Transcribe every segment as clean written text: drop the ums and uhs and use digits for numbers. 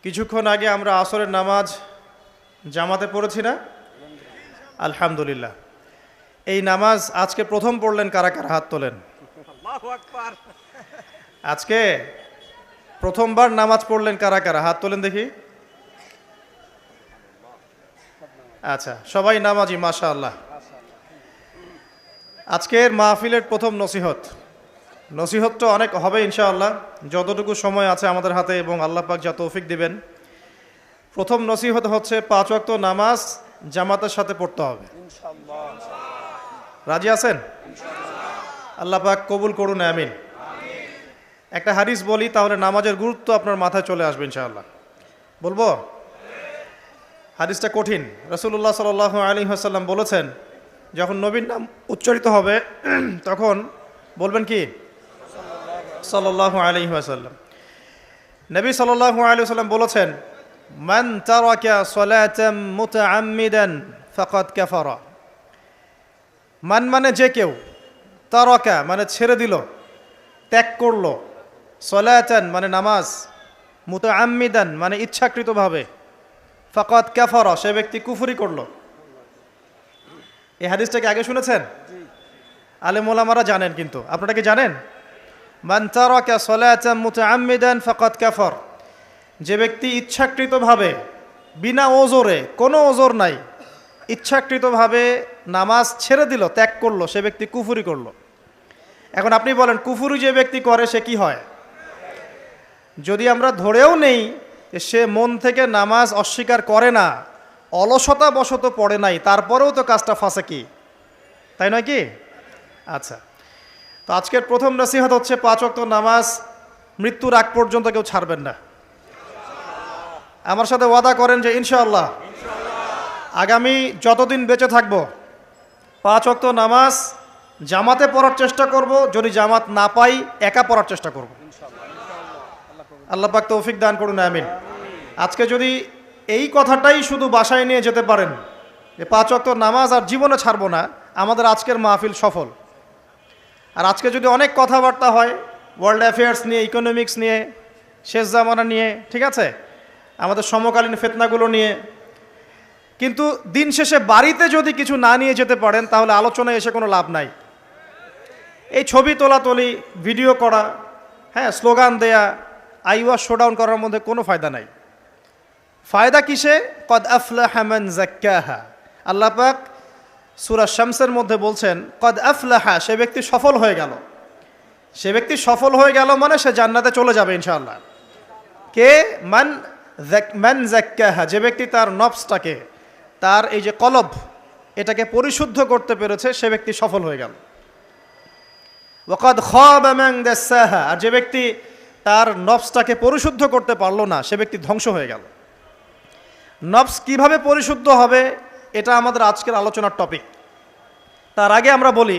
কিছুক্ষণ আগে আমরা আসরের নামাজ জামাতে পড়েছি না? আলহামদুলিল্লাহ। এই নামাজ আজকে প্রথম পড়লেন কারা কারা? হাত তোলেন। আজকে প্রথমবার নামাজ পড়লেন কারা কারা? হাত তোলেন দেখি। আচ্ছা, সবাই নামাজি, মাশাআল্লাহ। আজকের মাহফিলের প্রথম নসিহতটা অনেক হবে ইনশাআল্লাহ, যতটুকু সময় আছে আমাদের হাতে এবং আল্লাহ পাক যা তৌফিক দিবেন। প্রথম নসিহত হচ্ছে 5 ওয়াক্ত নামাজ জামাতের সাথে পড়তে হবে। রাজি আছেন? আল্লাহ পাক কবুল করুন, আমিন। একটা হাদিস বলি, তাহলে নামাজের গুরুত্ব আপনার মাথায় চলে আসবে ইনশাআল্লাহ। বলবো? হাদিসটা কঠিন। রাসূলুল্লাহ সাল্লাল্লাহু আলাইহি ওয়াসাল্লাম বলেছেন, যখন নবীর নাম উচ্চারিত হবে তখন বলবেন কি? সাল্লাল্লাহু আলাইহি ওয়াসাল্লাম। নবী সাল্লাল্লাহু আলাইহি ওয়াসাল্লাম বলেছেন, মান তারাকা সালাতাম মুতাআম্মিদান ফাকাদ কাফারা। মান মানে যে কেউ, তারাকা মানে ছেড়ে দিল, ত্যাগ করলো, সালাতান মানে নামাজ, মুতাআম্মিদান মানে ইচ্ছাকৃতভাবে, ফাকাদ কাফারা সে ব্যক্তি কুফরি করলো। এই হাদিসটাকে আগে শুনেছেন? আলেম ওলামারা জানেন, কিন্তু আপনারা কি জানেন? মান তারাকা সালাতাম মুতাআম্মিদান ফাকাদ কাফার। যে ব্যক্তি ইচ্ছাকৃতভাবে, বিনা ওজরে, কোনো ওজর নাই, ইচ্ছাকৃতভাবে নামাজ ছেড়ে দিল, ত্যাগ করলো, সে ব্যক্তি কুফরি করলো। এখন আপনি বলেন, কুফরি যে ব্যক্তি করে সে কি হয়? যদি আমরা ধরেও নেই সে মন থেকে নামাজ অস্বীকার করে না, অলসতা বশত পড়ে নাই, তারপরেও তো কাজটা ফাঁসেকি, তাই নয় কি? আচ্ছা, তো আজকের প্রথম নসিহত হচ্ছে 5 ওয়াক্ত নামাজ মৃত্যুর আগ পর্যন্ত কেউ ছাড়বেন না। আমার সাথে ওয়াদা করেন যে ইনশাআল্লাহ আগামী যতদিন বেঁচে থাকব 5 ওয়াক্ত নামাজ জামাতে পড়ার চেষ্টা করব, যদি জামাত না পাই একা পড়ার চেষ্টা করব। আল্লাহ পাক তৌফিক দান করুন, আমিন। আজকে যদি এই কথাটাই শুধু বাসায় নিয়ে যেতে পারেন যে 5 ওয়াক্ত নামাজ আর জীবনে ছাড়বো না, আমাদের আজকের মাহফিল সফল। আর আজকে যদি অনেক কথাবার্তা হয় ওয়ার্ল্ড অ্যাফেয়ার্স নিয়ে, ইকোনমিক্স নিয়ে, শেষ জামানা নিয়ে, ঠিক আছে, আমাদের সমকালীন ফিতনাগুলো নিয়ে, কিন্তু দিন শেষে বাড়িতে যদি কিছু না নিয়ে যেতে পারেন তাহলে আলোচনায় এসে কোনো লাভ নাই। এই ছবি তোলাতুলি, ভিডিও করা, হ্যাঁ, স্লোগান দেয়া, আইওয়াজ শোডাউন করার মধ্যে কোনো ফায়দা নাই। ফায়দা কিসে? কদ আফলাহা মান যাক্কাহা। আল্লাহ পাক সূরা শামসের মধ্যে বলছেন, কদ আফলাহা, সে ব্যক্তি সফল হয়ে গেল। সে ব্যক্তি সফল হয়ে গেল মানে সে জান্নাতে চলে যাবে ইনশাআল্লাহ। কে? মান যাক্কাহা, যে ব্যক্তি তার নফসটাকে, তার এই যে কলব, এটাকে পরিশুদ্ধ করতে পেরেছে, সে ব্যক্তি সফল হয়ে গেল। ওয়াকাদ খাবা মান দাসাহা, আর যে ব্যক্তি তার নফসটাকে পরিশুদ্ধ করতে পারলো না, সে ব্যক্তি ধ্বংস হয়ে গেল। নফস কিভাবে পরিশুদ্ধ হবে এটা আমাদের আজকের আলোচনার টপিক। তার আগে আমরা বলি,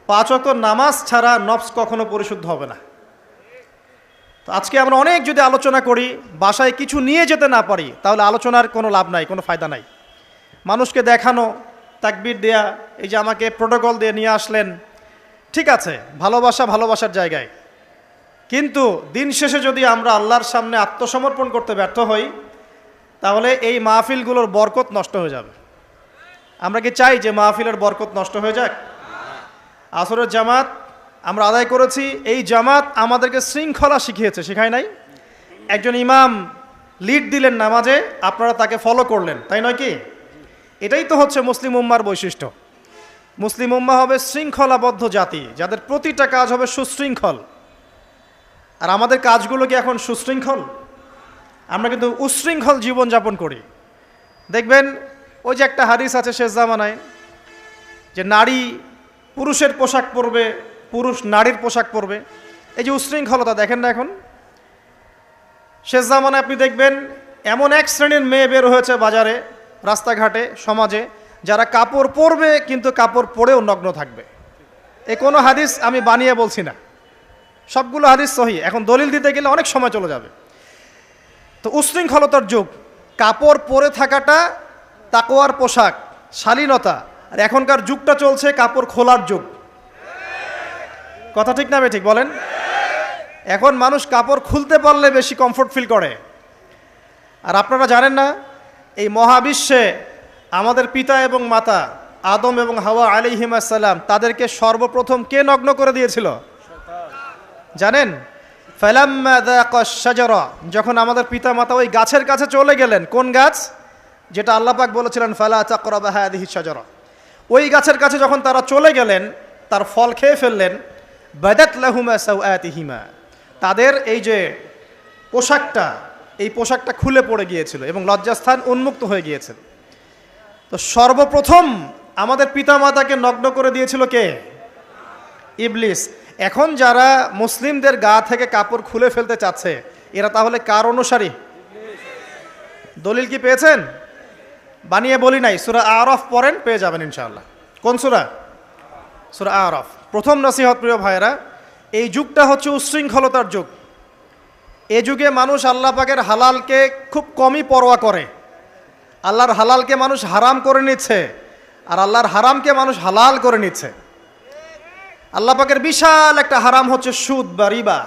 5 ওয়াক্ত নামাজ ছাড়া নফস কখনো পরিশুদ্ধ হবে না। তো আজকে আমরা অনেক যদি আলোচনা করি, বাসায় কিছু নিয়ে যেতে না পারি, তাহলে আলোচনার কোনো লাভ নাই, কোনো ফায়দা নাই। মানুষকে দেখানো, তাকবীর দেয়া, এই যে আমাকে প্রোটোকল দিয়ে নিয়ে আসলেন, ঠিক আছে, ভালোবাসা ভালোবাসার জায়গায়, কিন্তু দিন শেষে যদি আমরা আল্লাহর সামনে আত্মসমর্পণ করতে ব্যর্থ হই তাহলে এই মাহফিলগুলোর বরকত নষ্ট হয়ে যাবে। আমরা কি চাই যে মাহফিলের বরকত নষ্ট হয়ে যাক? আসরের জামাত আমরা আদায় করেছি, এই জামাত আমাদেরকে শৃঙ্খলা শিখিয়েছে, শেখায় নাই? একজন ইমাম লিড দিলেন নামাজে, আপনারা তাকে ফলো করলেন, তাই নয় কি? এটাই তো হচ্ছে মুসলিম উম্মার বৈশিষ্ট্য। মুসলিম উম্মা হবে শৃঙ্খলাবদ্ধ জাতি, যাদের প্রতিটা কাজ হবে সুশৃঙ্খল। আর আমাদের কাজগুলো কি এখন সুশৃঙ্খল? আমরা কিন্তু উশৃঙ্খল জীবনযাপন করি। দেখবেন ওই যে একটা হাদিস আছে শেষ জামানায়, যে নারী পুরুষের পোশাক পরবে, পুরুষ নারীর পোশাক পরবে। এই যে উশৃঙ্খলতা, দেখেন না এখন শেষ জামানায় আপনি দেখবেন এমন এক শ্রেণীর মেয়ে বের হয়েছে বাজারে, রাস্তাঘাটে, সমাজে, যারা কাপড় পরবে কিন্তু কাপড় পরেও নগ্ন থাকবে। এ কোনো হাদিস আমি বানিয়ে বলছি না, সবগুলো হাদিস সহিহ। এখন দলিল দিতে গেলে অনেক সময় চলে যাবে। তো উশৃঙ্খলতার যুগ, কাপড় পরে থাকাটা তাকওয়ার পোশাক, শালীনতা। আর এখনকার যুগটা চলছে কাপড় খোলার যুগ। কথা ঠিক না ঠিক বলেন? এখন মানুষ কাপড় খুলতে পারলে বেশি কমফোর্ট ফিল করে। আর আপনারা জানেন না এই মহাবিশ্বে আমাদের পিতা এবং মাতা আদম এবং হাওয়া আলাইহিমুস সালাম তাদেরকে সর্বপ্রথম কে নগ্ন করে দিয়েছিল জানেন? ফালাম্মা যাকাশ শাজারা, যখন আমাদের পিতা মাতা ওই গাছের কাছে চলে গেলেন, কোন গাছ? যেটা আল্লাহ পাক বলেছিলেন ফালা তাকরাবা হাযিহি শাজারা, ওই গাছের কাছে যখন তারা চলে গেলেন, তার ফল খেয়ে ফেললেন, বাদাত লাহুমা সাওআতিহিমা, তাদের এই যে পোশাকটা, এই পোশাকটা খুলে পড়ে গিয়েছিল এবং লজ্জাস্থান উন্মুক্ত হয়ে গিয়েছিল। তো সর্বপ্রথম আমাদের পিতামাতাকে নগ্ন করে দিয়েছিল কে? ইবলিস। এখন যারা মুসলিমদের গা থেকে কাপড় খুলে ফেলতে চাচ্ছে, এরা তাহলে কার অনুসারী? দলিল কি পেয়েছেন? বানিয়ে বলি নাই, সূরা আরাফ পড়েন, পেয়ে যাবেন ইনশাআল্লাহ। কোন সূরা? সূরা আরাফ। প্রথম নসিহত প্রিয় ভাইরা, এই যুগটা হচ্ছে উচ্ছৃঙ্খলতার যুগ। এই যুগে মানুষ আল্লাহ পাকের হালালকে খুব কমই পরোয়া করে। আল্লাহর হালালকে মানুষ হারাম করে নিচ্ছে, আর আল্লাহর হারামকে মানুষ হালাল করে নিচ্ছে। আল্লাহ পাকের বিশাল একটা হারাম হচ্ছে সুদ বা রিবা,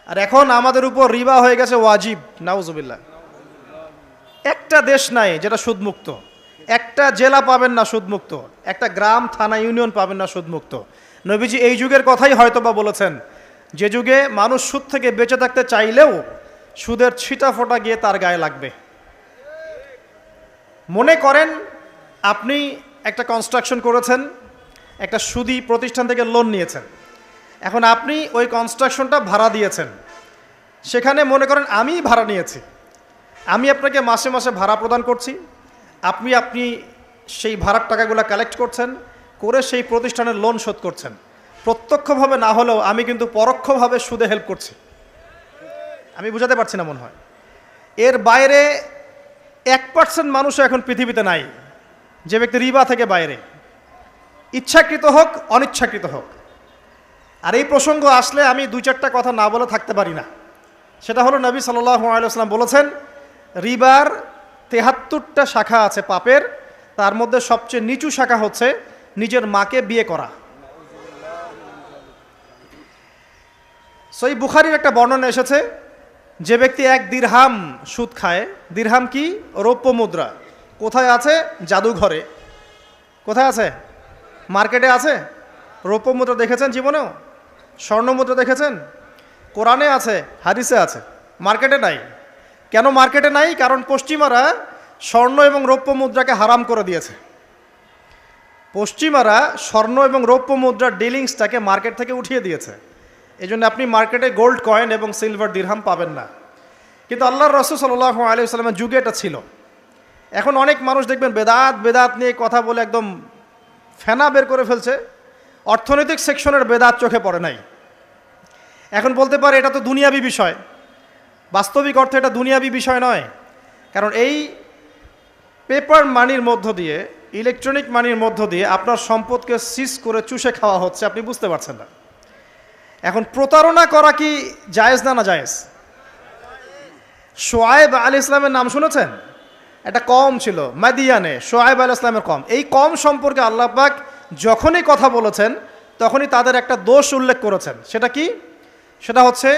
আর এখন আমাদের উপর রিবা হয়ে গেছে ওয়াজিব। নাউজুবিল্লাহ। একটা দেশ নাই যেটা সুদমুক্ত, একটা জেলা পাবেন না সুদমুক্ত, একটা গ্রাম থানা ইউনিয়ন পাবেন না সুদমুক্ত। নবীজি এই যুগের কথাই হয়তোবা বলেছেন, যে যুগে মানুষ সুদ থেকে বেঁচে থাকতে চাইলেও সুদের ছিটা ফোঁটা গিয়ে তার গায়ে লাগবে। মনে করেন আপনি একটা কনস্ট্রাকশন করেছেন, একটা সুদি প্রতিষ্ঠান থেকে লোন নিয়েছেন, এখন আপনি ওই কনস্ট্রাকশনটা ভাড়া দিয়েছেন। সেখানে মনে করেন আমি ভাড়া নিয়েছি, আমি আপনাকে মাসে মাসে ভাড়া প্রদান করছি, আপনি সেই ভাড়ার টাকাগুলো কালেক্ট করছেন, করে সেই প্রতিষ্ঠানের লোন শোধ করছেন। প্রত্যক্ষভাবে না হলেও আমি কিন্তু পরোক্ষভাবে সুদে হেল্প করছি। আমি বুঝাতে পারছি না মনে হয়। এর বাইরে 1% মানুষও এখন পৃথিবীতে নাই যে ব্যক্তি রিবা থেকে বাইরে, ইচ্ছাকৃত হোক অনিচ্ছাকৃত হোক। আর এই প্রসঙ্গ আসলে আমি 2-4টা কথা না বলে থাকতে পারি না। সেটা হলো নবী সাল্লাল্লাহু আলাইহি ওয়াসাল্লাম বলেছেন, রিবার 73টা শাখা আছে পাপের, তার মধ্যে সবচেয়ে নিচু শাখা হচ্ছে নিজের মাকে বিয়ে করা। সহিহ বুখারীর একটা বর্ণনা এসেছে, যে ব্যক্তি 1 দিরহাম সুদ খায়, দিরহাম কি? রৌপ্য মুদ্রা। কোথায় আছে? জাদুঘরে। কোথায় আছে? মার্কেটে আছে। রৌপ্য মুদ্রা দেখেছেন জীবনেও? স্বর্ণ মুদ্রা দেখেছেন? কোরআনে আছে, হাদিসে আছে, মার্কেটে নাই। কেন মার্কেটে নাই? কারণ পশ্চিমারা স্বর্ণ এবং রৌপ্য মুদ্রাকে হারাম করে দিয়েছে। পশ্চিমারা স্বর্ণ এবং রৌপ্য মুদ্রার ডিলিংসটাকে মার্কেট থেকে উঠিয়ে দিয়েছে। এই জন্য আপনি মার্কেটে গোল্ড কয়েন এবং সিলভার দিরহাম পাবেন না। কিন্তু আল্লাহর রাসূল সাল্লাল্লাহু আলাইহি ওয়াসাল্লামের যুগে এটা ছিল। এখন অনেক মানুষ দেখবেন বেদাত নিয়ে কথা বলে একদম ফেনা বের করে ফেলছে, অর্থনৈতিক সেকশনের বেদাত চোখে পড়ে নাই। এখন বলতে পারে এটা তো দুনিয়াবি বিষয়। বাস্তবিক অর্থে এটা দুনিয়াবি বিষয় নয়, কারণ এই পেপার মানির মধ্য দিয়ে, ইলেকট্রনিক মানির মধ্য দিয়ে আপনার সম্পদকে সিজ করে চুষে খাওয়া হচ্ছে, আপনি বুঝতে পারছেন না। এখন প্রতারণা করা কি জায়েজ না জায়েজ? শোয়েব আলাইহিস ইসলামের নাম শুনেছেন? একটা কম ছিল মাদিয়ানে, শোয়েব আলাইহিস ইসলামের কম। এই কম সম্পর্কে আল্লাহ পাক যখনই কথা বলেছেন তখনই তাদের একটা দোষ উল্লেখ করেছেন। সেটা কি? সেটা হচ্ছে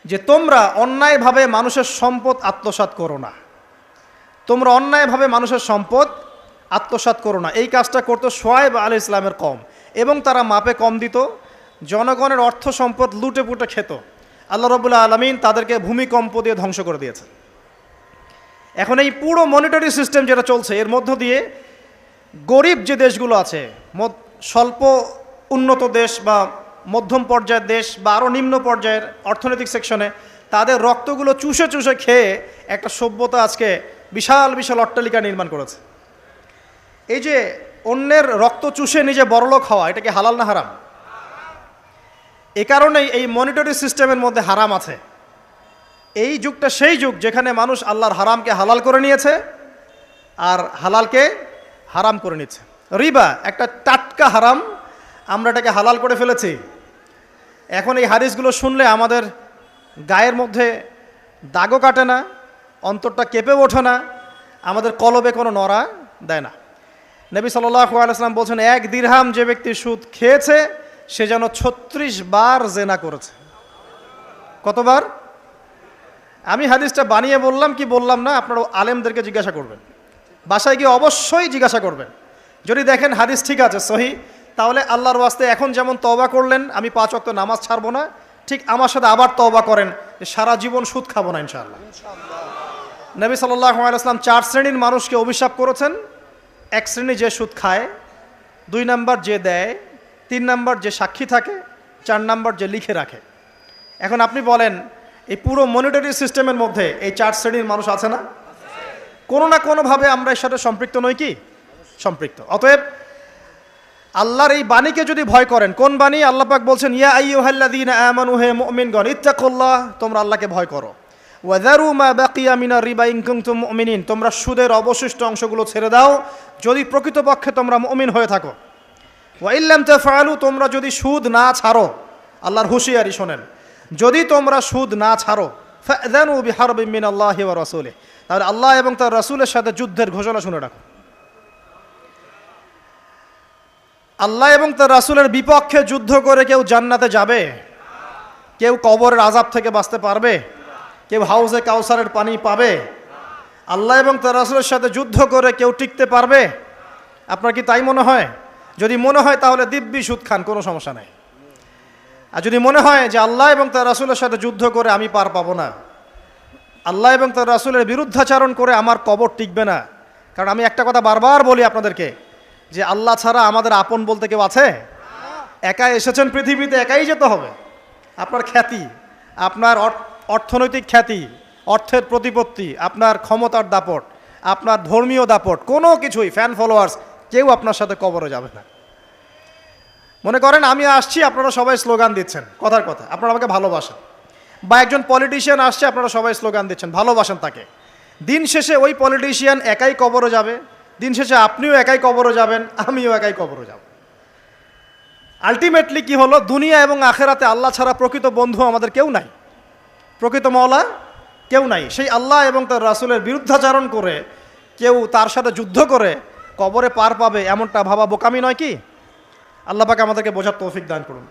যে তোমরা অন্যায়ভাবে মানুষের সম্পদ আত্মসাৎ করো না। তোমরা অন্যায়ভাবে মানুষের সম্পদ আত্মসাৎ করো না। এই কাজটা করতো শোয়েব আলাইহিস ইসলামের কম, এবং তারা মাপে কম দিত, জনগণের অর্থ সম্পদ লুটে পুটে খেত। আল্লাহ রাব্বুল আলামিন তাদেরকে ভূমিকম্প দিয়ে ধ্বংস করে দিয়েছে। এখন এই পুরো মনিটরি সিস্টেম যেটা চলছে, এর মধ্য দিয়ে গরিব যে দেশগুলো আছে, স্বল্প উন্নত দেশ বা মধ্যম পর্যায়ের দেশ বা আরও নিম্ন পর্যায়ের অর্থনৈতিক সেকশনে, তাদের রক্তগুলো চুষে চুষে খেয়ে একটা সভ্যতা আজকে বিশাল বিশাল অট্টালিকা নির্মাণ করেছে। এই যে অন্যের রক্ত চুষে নিজে বড়লোক হওয়া, এটা কি হালাল না হারাম? এ কারণেই এই মনিটরি সিস্টেমের মধ্যে হারাম আছে। এই যুগটা সেই যুগ যেখানে মানুষ আল্লাহর হারামকে হালাল করে নিয়েছে আর হালালকে হারাম করে নিচ্ছে। রিবা একটা টাটকা হারাম, আমরা এটাকে হালাল করে ফেলেছি। এখন এই হাদিসগুলো শুনলে আমাদের গায়ের মধ্যে দাগও কাটে না, অন্তরটা কেঁপে ওঠে না, আমাদের কলবে কোনো নড়া দেয় না। নবী সাল্লাল্লাহু আলাইহি ওয়াসাল্লাম বলছেন, 1 দিরহাম যে ব্যক্তি সুদ খেয়েছে সে যেন 36 বার জেনা করেছে। কতবার? আমি হাদিসটা বানিয়ে বললাম কি বললাম না, আপনারা আলেমদেরকে জিজ্ঞাসা করবেন, বাসায় গিয়ে অবশ্যই জিজ্ঞাসা করবেন। যদি দেখেন হাদিস ঠিক আছে, সহি, তাহলে আল্লাহর ওয়াস্তে এখন যেমন তওবা করলেন আমি 5 ওয়াক্ত নামাজ ছাড়বো না, ঠিক আমার সাথে আবার তওবা করেন যে সারা জীবন সুদ খাবো না ইনশাআল্লাহ। নবী সাল্লাল্লাহু আলাইহি ওয়াসাল্লাম 4 শ্রেণীর মানুষকে অভিশাপ করেছেন। 1 শ্রেণী যে সুদ খায়, 2 নাম্বার যে দেয়, 3 নাম্বার যে সাক্ষী থাকে, 4 নাম্বার যে লিখে রাখে। এখন আপনি বলেন এই পুরো মনিটরি সিস্টেমের মধ্যে এই 4 শ্রেণীর মানুষ আছে না? কোনো না কোনোভাবে আমরা এর সাথে সম্পৃক্ত নই কি? সম্পৃক্ত। অতএব আল্লাহর এই বাণীকে যদি ভয় করেন, কোন বাণী? আল্লাহ পাক বলছেন ইয়া আইয়ুহাল্লাযীনা আমানু, হে মুমিনগণ, ইত্তাকুল্লাহ, তোমরা আল্লাহকে ভয় করো। ওয়াযারু মা বাকিয়া মিনার রিবা ইন কুনতুম মুমিনিন, তোমরা সুদের অবশিষ্ট অংশগুলো ছেড়ে দাও যদি প্রকৃতপক্ষে তোমরা মুমিন হয়ে থাকো। ওয়া ইল্লাম তাফআলু, তোমরা যদি সুদ না ছাড়ো, আল্লাহর হুঁশিয়ারি শোনেন, যদি তোমরা সুদ না ছাড়ো, ফাযানু বিহারবিন মিনাল্লাহি ওয়া রাসূলিহি, তাহলে আল্লাহ এবং তার রাসূলের সাথে যুদ্ধের ঘোষণা শুনে রাখো। আল্লাহ এবং তার রাসূলের বিপক্ষে যুদ্ধ করে কেউ জান্নাতে যাবে? কেউ কবরের আযাব থেকে বাঁচতে পারবে? কেউ হাউজে কাউসারের পানি পাবে? আল্লাহ এবং তার রাসূলের সাথে যুদ্ধ করে কেউ টিকতে পারবে? আপনার কি তাই মনে হয়? যদি মনে হয় তাহলে দিব্যি সুদ খান, কোনো সমস্যা নাই। আর যদি মনে হয় যে আল্লাহ এবং তার রাসূলের সাথে যুদ্ধ করে আমি পার পাবো না, আল্লাহ এবং তার রাসূলের বিরুদ্ধাচারণ করে আমার কবর টিকবে না, কারণ আমি একটা কথা বারবার বলি আপনাদেরকে যে আল্লাহ ছাড়া আমাদের আপন বলতে কেউ আছে? একাই এসেছেন পৃথিবীতে, একাই যেতে হবে। আপনার খ্যাতি, আপনার অর্থনৈতিক খ্যাতি, অর্থের প্রতিপত্তি, আপনার ক্ষমতার দাপট, আপনার ধর্মীয় দাপট, কোনো কিছুই, ফ্যান ফলোয়ার্স, কেউ আপনার সাথে কবরে যাবে না। মনে করেন আমি আসছি, আপনারা সবাই স্লোগান দিচ্ছেন, কথার কথা, আপনারা আমাকে ভালোবাসেন, বা একজন পলিটিশিয়ান আসছে, আপনারা সবাই স্লোগান দিচ্ছেন, ভালোবাসেন তাকে। দিন শেষে ওই পলিটিশিয়ান একাই কবরে যাবে, দিন শেষে আপনিও একাই কবরে যাবেন, আমিও একাই কবরে যাব। আলটিমেটলি কি হলো? দুনিয়া এবং আখেরাতে আল্লাহ ছাড়া প্রকৃত বন্ধু আমাদের কেউ নাই, প্রকৃত মওলা কেউ নাই। সেই আল্লাহ এবং তার রাসূলের বিরুদ্ধাচারণ করে কেউ তার সাথে যুদ্ধ করে কবরে পার পাবে, এমনটা ভাবা বোকামি নয় কি? আল্লাহ পাক আমাদেরকে বোঝার তৌফিক দান করুন।